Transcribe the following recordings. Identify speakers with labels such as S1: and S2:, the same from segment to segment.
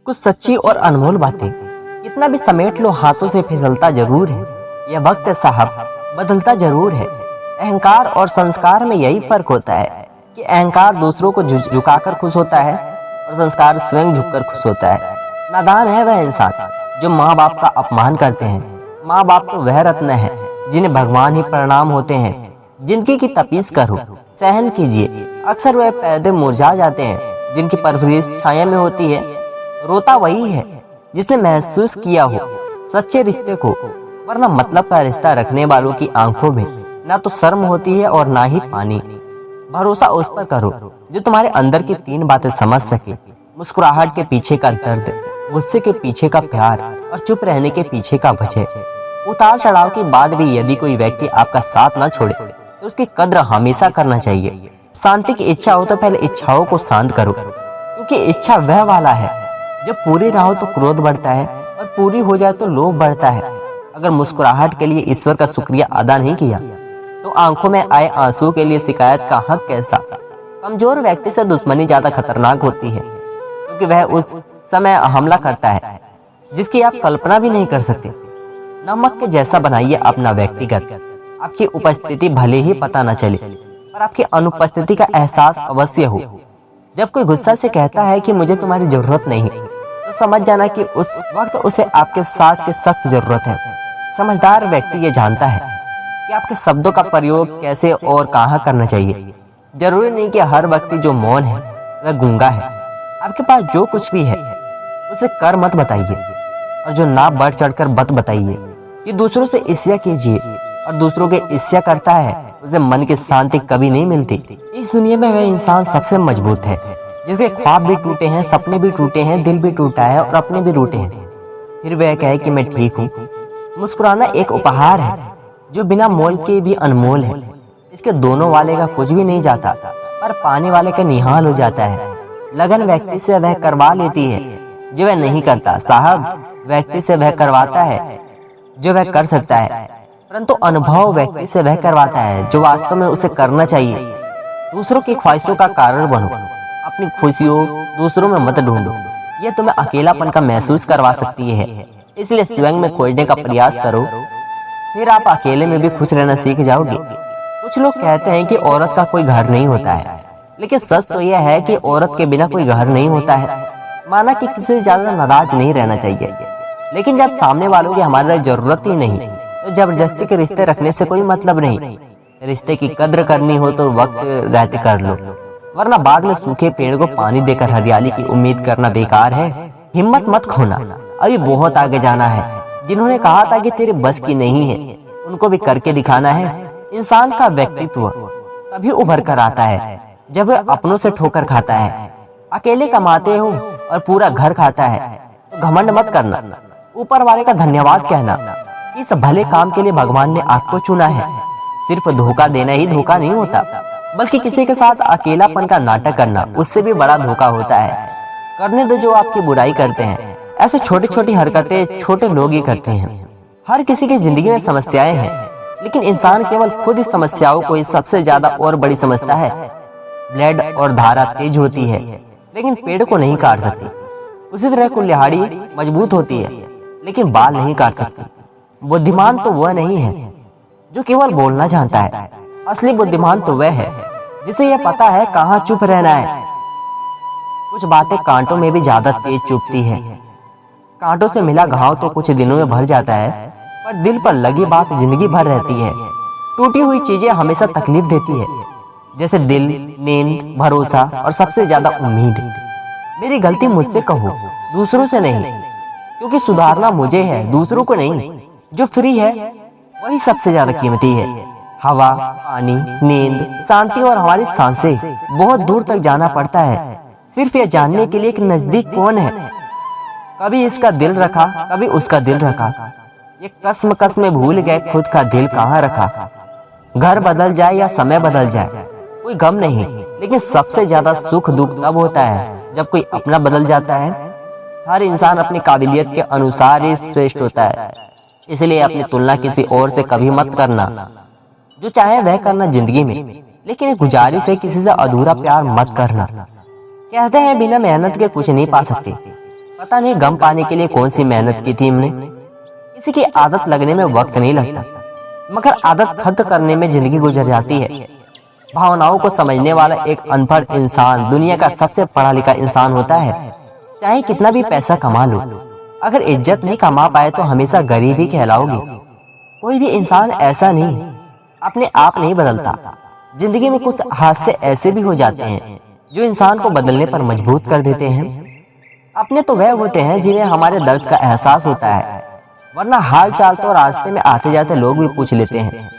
S1: कुछ सच्ची और अनमोल बातें कितना भी समेट लो हाथों से फिसलता जरूर है। यह वक्त साहब बदलता जरूर है। अहंकार और संस्कार में यही फर्क होता है कि अहंकार दूसरों को झुकाकर खुश होता है और संस्कार स्वयं झुककर खुश होता है। नादान है वह इंसान जो माँ बाप का अपमान करते हैं। माँ बाप तो वह रत्न है जिन्हें भगवान ही प्रणाम होते हैं। जिनकी की तपीस करो सहन कीजिए, अक्सर वह पौधे मुरझा जाते हैं जिनकी परवरिश छाया में होती है। रोता वही है जिसने महसूस किया हो सच्चे रिश्ते को, वरना मतलब का रिश्ता रखने वालों की आंखों में ना तो शर्म होती है और ना ही पानी। भरोसा उस पर करो जो तुम्हारे अंदर की तीन बातें समझ सके। मुस्कुराहट के पीछे का दर्द, गुस्से के पीछे का प्यार और चुप रहने के पीछे का वजह। उतार चढ़ाव के बाद भी यदि कोई व्यक्ति आपका साथ न छोड़े तो उसकी कद्र हमेशा करना चाहिए। शांति की इच्छा हो तो पहले इच्छाओं को शांत करो, क्योंकि इच्छा वह वाला है जब पूरी ना हो तो क्रोध बढ़ता है और पूरी हो जाए तो लोभ बढ़ता है। अगर मुस्कुराहट के लिए ईश्वर का शुक्रिया अदा नहीं किया तो आंखों में आए आंसू के लिए शिकायत का हक कैसा। कमजोर व्यक्ति से दुश्मनी ज्यादा खतरनाक होती है, क्योंकि वह उस समय हमला करता है जिसकी आप कल्पना भी नहीं कर सकते। नमक के जैसा बनाइए अपना व्यक्तिगत। आपकी उपस्थिति भले ही पता न चले पर आपकी अनुपस्थिति का एहसास अवश्य हो। जब कोई गुस्सा से कहता है कि मुझे तुम्हारी जरूरत नहीं, तो समझ जाना कि उस वक्त उसे आपके साथ की सख्त जरूरत है। समझदार व्यक्ति ये जानता है कि आपके शब्दों का प्रयोग कैसे और कहाँ करना चाहिए। जरूरी नहीं कि हर व्यक्ति जो मौन है वह गूंगा है। आपके पास जो कुछ भी है उसे कर मत बताइए, और जो ना बढ़ चढ़कर मत बताइए कि दूसरों से ईर्ष्या कीजिए और दूसरों के ईर्ष्या करता है उसे मन की शांति कभी नहीं मिलती। इस दुनिया में वह इंसान सबसे मजबूत है जिसके ख्वाब भी टूटे हैं, सपने भी टूटे हैं, दिल भी टूटा है और अपने भी टूटे हैं, फिर वह कहे कि मैं ठीक हूँ। मुस्कुराना एक उपहार है जो बिना मोल के भी अनमोल है। इसके दोनों वाले का कुछ भी नहीं जाता, पर पाने वाले का निहाल हो जाता है। लगन व्यक्ति से वह करवा लेती है जो वह नहीं करता। साहब व्यक्ति से वह करवाता है जो वह कर सकता है, परंतु अनुभव व्यक्ति से वह करवाता है जो वास्तव में उसे करना चाहिए। दूसरों की ख्वाहिशों का कारण बनो, अपनी खुशियों दूसरों में मत ढूंढो। यह तुम्हें अकेलापन का महसूस करवा सकती है, इसलिए स्वयं में खोजने का प्रयास करो, फिर आप अकेले में भी खुश रहना सीख जाओगे। कुछ लोग कहते हैं कि औरत का कोई घर नहीं होता है, लेकिन सच तो यह है कि औरत के बिना कोई घर नहीं होता है। माना कि किसी से ज्यादा नाराज नहीं रहना चाहिए, लेकिन जब सामने वालों की हमारी जरूरत ही नहीं तो जबरदस्ती के रिश्ते रखने से कोई मतलब नहीं। रिश्ते की कद्र करनी हो तो वक्त रहते कर लो, वरना बाद में सूखे पेड़ को पानी देकर हरियाली की उम्मीद करना बेकार है। हिम्मत मत खोना, अभी बहुत आगे जाना है। जिन्होंने कहा था कि तेरे बस की नहीं है उनको भी करके दिखाना है। इंसान का व्यक्तित्व तभी उभर कर आता है जब वह अपनों से ठोकर खाता है। अकेले कमाते हो और पूरा घर खाता है तो घमंड मत करना, ऊपर वाले का धन्यवाद कहना। इस भले काम के लिए भगवान ने आपको चुना है। सिर्फ धोखा देना ही धोखा नहीं होता, बल्कि किसी के साथ अकेलापन का नाटक करना उससे भी बड़ा धोखा होता है। करने दो जो आपकी बुराई करते हैं। ऐसे छोटी छोटी हरकतें छोटे लोग ही करते हैं। हर किसी की जिंदगी में समस्याएं हैं, लेकिन इंसान केवल खुद इस समस्याओं को ही सबसे ज्यादा और बड़ी समझता है। ब्लेड और धारा तेज होती है लेकिन पेड़ को नहीं काट सकती। उसी तरह कुल्हाड़ी मजबूत होती है लेकिन बाल नहीं काट सकती। बुद्धिमान तो वह नहीं है जो केवल बोलना जानता है, असली बुद्धिमान तो वह है जिसे यह पता है कहाँ चुप रहना है। कुछ बातें कांटों में भी ज्यादा तेज चुभती है। कांटों से मिला घाव तो कुछ दिनों में भर जाता है, पर दिल पर लगी बात जिंदगी भर रहती है। टूटी हुई चीजें हमेशा तकलीफ देती है, जैसे दिल, नींद, भरोसा और सबसे ज्यादा उम्मीद। मेरी गलती मुझसे कहो, दूसरों से नहीं, क्योंकि सुधारना मुझे है, दूसरों को नहीं। जो फ्री है वही सबसे ज्यादा कीमती है। हवा, पानी, नींद, शांति और हमारी सांसें बहुत दूर तक जाना पड़ता है सिर्फ यह जानने के लिए कि नजदीक कौन है। कभी इसका दिल रखा, कभी उसका दिल रखा, ये कसम कसम में भूल गए खुद का दिल कहाँ रखा। घर बदल जाए या समय बदल जाए कोई गम नहीं, लेकिन सबसे ज्यादा सुख दुख तब होता है जब कोई अपना बदल जाता है। हर इंसान अपनी काबिलियत के अनुसार ही श्रेष्ठ होता है, इसलिए अपनी तुलना किसी और से कभी मत करना। जो चाहे वह करना जिंदगी में, लेकिन एक गुजारिश है किसी से अधूरा प्यार मत करना। कहते हैं बिना मेहनत के कुछ नहीं पा सकते, पता नहीं गम पाने के लिए कौन सी मेहनत की थी हमने। किसी की आदत लगने में वक्त नहीं लगता, मगर आदत खत्म करने में जिंदगी गुजर जाती है। भावनाओं को समझने वाला एक अनपढ़ इंसान दुनिया का सबसे पढ़ा लिखा इंसान होता है। चाहे कितना भी पैसा कमा लो, अगर इज्जत नहीं कमा पाए तो हमेशा गरीब ही कहलाओगे। कोई भी इंसान ऐसा नहीं अपने आप नहीं बदलता। जिंदगी में कुछ हादसे ऐसे भी हो जाते हैं जो इंसान को बदलने पर मजबूर कर देते हैं। अपने तो वह होते हैं जिन्हें हमारे दर्द का एहसास होता है, वरना हाल चाल तो रास्ते में आते जाते लोग भी पूछ लेते हैं।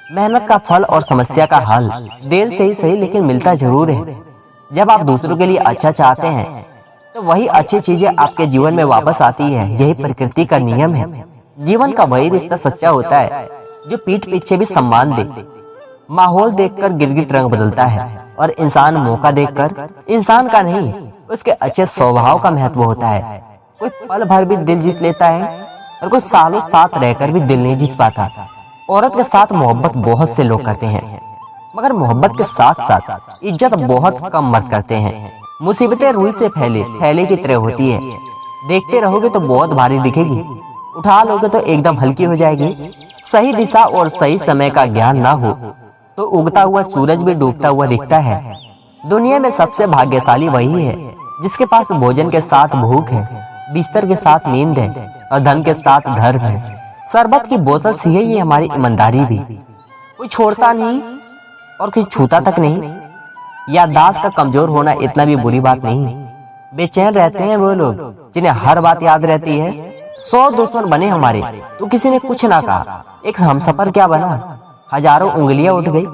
S1: मेहनत का फल और समस्या का हल देर से ही सही लेकिन मिलता जरूर है। जब आप दूसरों के लिए अच्छा चाहते हैं तो वही अच्छी चीजें आपके जीवन में वापस आती है। यही प्रकृति का नियम है। जीवन का वही रिश्ता सच्चा होता है जो पीठ पीछे भी सम्मान दे। माहौल देखकर गिरगिट रंग बदलता है और इंसान मौका देखकर, इंसान का नहीं उसके अच्छे स्वभाव का महत्व होता है। कोई पल भर भी दिल जीत लेता है और कुछ सालों साथ रहकर भी दिल नहीं जीत पाता। औरत के साथ मोहब्बत बहुत से लोग करते हैं, मगर मोहब्बत के साथ साथ इज्जत बहुत कम मर्द करते हैं। मुसीबतें रुई से थैले की तरह होती है। देखते रहोगे तो बहुत भारी दिखेगी, उठा लोगे तो एकदम हल्की हो जाएगी। सही दिशा और सही समय का ज्ञान ना हो तो उगता हुआ सूरज भी डूबता हुआ दिखता है। दुनिया में सबसे भाग्यशाली वही है जिसके पास भोजन के साथ भूख है, बिस्तर के साथ नींद है और धन के साथ धर्म है। शरबत की बोतल सी है ये हमारी ईमानदारी भी। कोई छोड़ता नहीं और कोई छूता तक नहीं। याददाश्त का कमजोर होना इतना भी बुरी बात नहीं। बेचैन रहते हैं वो लोग जिन्हें हर बात याद रहती है। 100 दुश्मन बने हमारे तो किसी ने कुछ ना कहा, एक हमसफर क्या बना, हजारों उंगलियां उठ गई।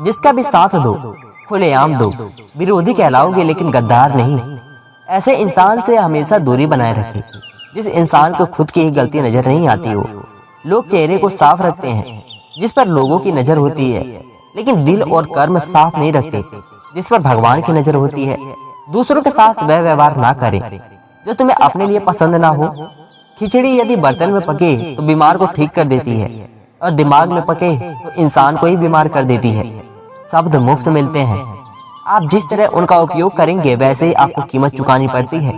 S1: जिसका भी साथ दो, खुलेआम दो, विरोधी कहलाओगे लेकिन गद्दार नहीं। ऐसे इंसान से हमेशा दूरी बनाए रखें जिस इंसान को खुद की ही गलती नजर नहीं आती हो। लोग चेहरे को साफ रखते हैं जिस पर लोगों की नजर होती है, लेकिन दिल और कर्म साफ नहीं रखते जिस पर भगवान की नजर होती है। दूसरों के साथ वह व्यवहार ना करें जो तुम्हें अपने लिए पसंद ना हो। खिचड़ी यदि बर्तन में पके तो बीमार को ठीक कर देती है और दिमाग में पके तो इंसान को ही बीमार कर देती है। शब्द मुफ्त मिलते हैं, आप जिस तरह उनका उपयोग करेंगे वैसे ही आपको कीमत चुकानी पड़ती है।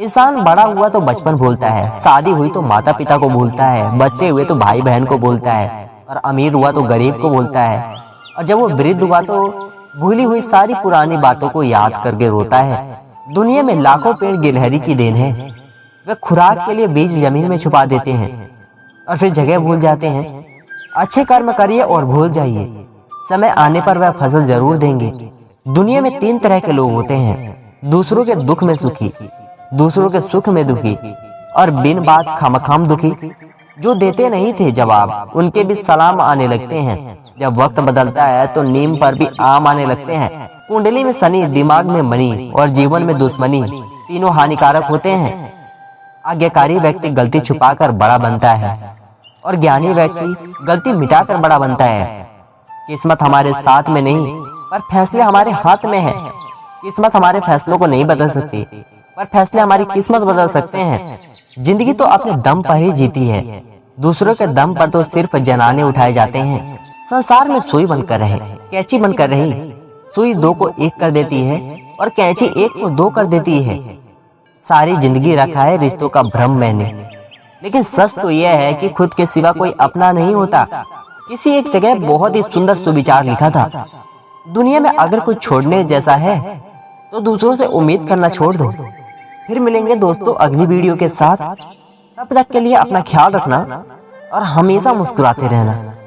S1: इंसान बड़ा हुआ तो बचपन भूलता है, शादी हुई तो माता पिता को भूलता है, बच्चे हुए तो भाई बहन को भूलता है और अमीर हुआ तो गरीब को भूलता है, और जब वो वृद्ध हुआ तो भूली हुई सारी पुरानी बातों को याद करके रोता है। दुनिया में लाखों पेड़ गिलहरी की देन है। वे खुराक के लिए बीज जमीन में छुपा देते हैं और फिर जगह भूल जाते हैं। अच्छे कर्म करिए और भूल जाइए, समय आने पर वह फसल जरूर देंगे। दुनिया में 3 तरह के लोग होते हैं, दूसरों के दुख में सुखी, दूसरों के सुख में दुखी और बिन बात खामखाम दुखी। जो देते नहीं थे जवाब उनके भी सलाम आने लगते हैं। जब वक्त बदलता है तो नीम पर भी आम आने लगते हैं। कुंडली में शनि, दिमाग में मनी और जीवन में दुश्मनी, तीनों हानिकारक होते हैं। आज्ञाकारी व्यक्ति गलती छुपाकर बड़ा बनता है और ज्ञानी व्यक्ति गलती मिटाकर बड़ा बनता है। किस्मत हमारे साथ में नहीं पर फैसले हमारे हाथ में है। किस्मत हमारे फैसलों को नहीं बदल सकती पर फैसले हमारी किस्मत बदल सकते हैं। जिंदगी तो अपने दम पर ही जीती है, दूसरों के दम पर तो सिर्फ जनाने उठाए जाते हैं। संसार में सुई बनकर रहे, कैंची बनकर रही। सुई 2 को 1 कर देती है और कैंची 1 को 2 कर देती है। सारी जिंदगी रखा है रिश्तों का भ्रम मैंने, लेकिन सच तो यह है कि खुद के सिवा कोई अपना नहीं होता। किसी एक जगह बहुत ही सुंदर सुविचार लिखा था, दुनिया में अगर कुछ छोड़ने जैसा है तो दूसरों से उम्मीद करना छोड़ दो। फिर मिलेंगे दोस्तों अगली वीडियो के साथ। तब तक के लिए अपना ख्याल रखना और हमेशा मुस्कुराते रहना।